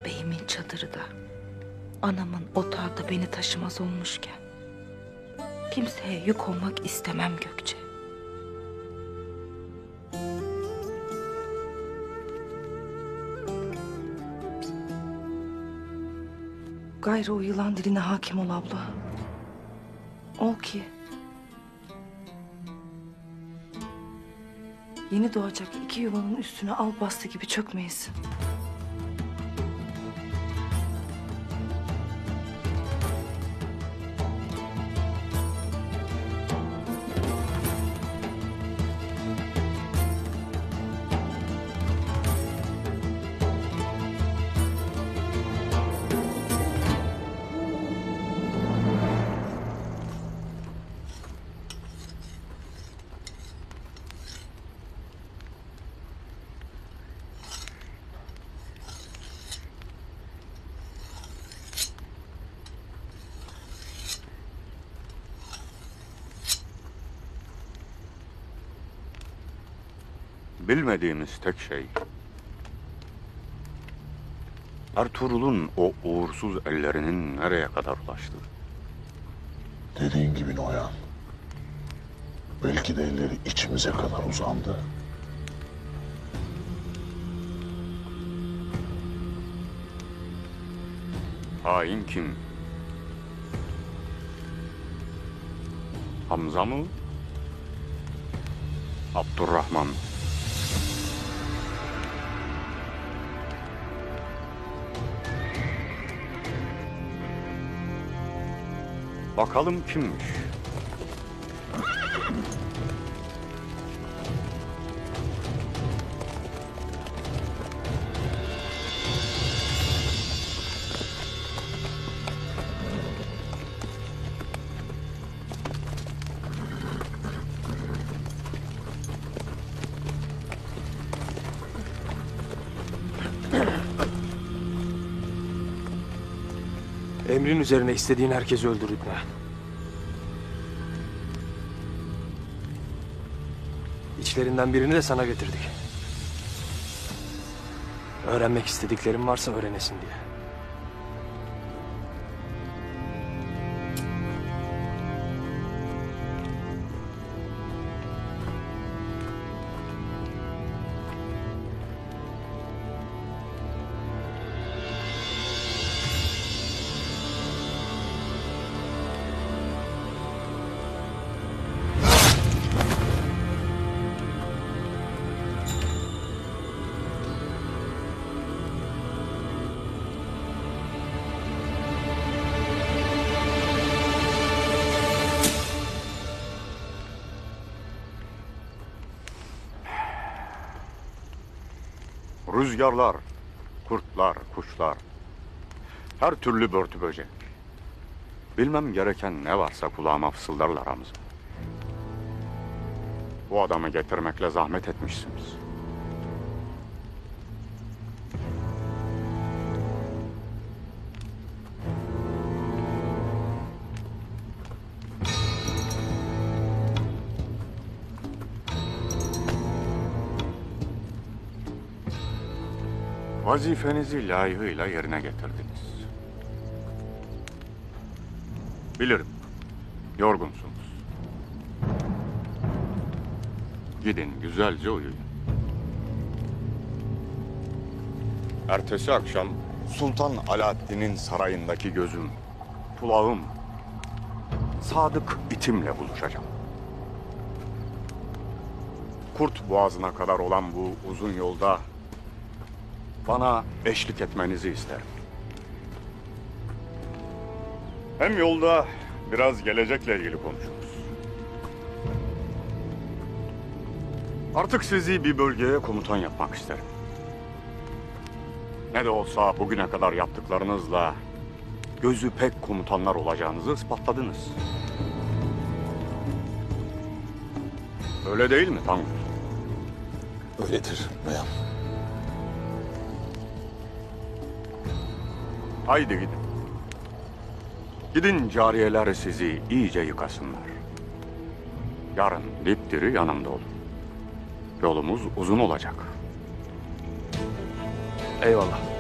Beyimin çadırı da, anamın otağı da beni taşımaz olmuşken, kimseye yük olmak istemem Gökçe. Gayrı o yılan diline hakim ol abla. Ol ki yeni doğacak iki yuvanın üstüne al bastı gibi çökmeyesin. Bilmediğimiz tek şey, Ertuğrul'un o uğursuz ellerinin nereye kadar ulaştığı. Dediğin gibi Noyan. Belki de elleri içimize kadar uzandı. Hain kim? Hamza mı? Abdurrahman. Bakalım kimmiş? Emrin üzerine istediğin herkesi öldür İbni. İçlerinden birini de sana getirdik. Öğrenmek istediklerin varsa öğrenesin diye. Rüzgarlar, kurtlar, kuşlar, her türlü börtü böcek. Bilmem gereken ne varsa kulağıma fısıldarlar Hamza. Bu adamı getirmekle zahmet etmişsiniz. Vazifenizi layığıyla yerine getirdiniz. Bilirim, yorgunsunuz. Gidin güzelce uyuyun. Ertesi akşam Sultan Alaaddin'in sarayındaki gözüm, kulağım, sadık itimle buluşacağım. Kurt Boğazı'na kadar olan bu uzun yolda bana eşlik etmenizi isterim. Hem yolda biraz gelecekle ilgili konuşuruz. Artık sizi bir bölgeye komutan yapmak isterim. Ne de olsa bugüne kadar yaptıklarınızla gözü pek komutanlar olacağınızı ispatladınız. Öyle değil mi Tanrı? Öyledir Noyan. Haydi gidin. Gidin cariyeler sizi iyice yıkasınlar. Yarın dipdiri yanımda olun. Yolumuz uzun olacak. Eyvallah.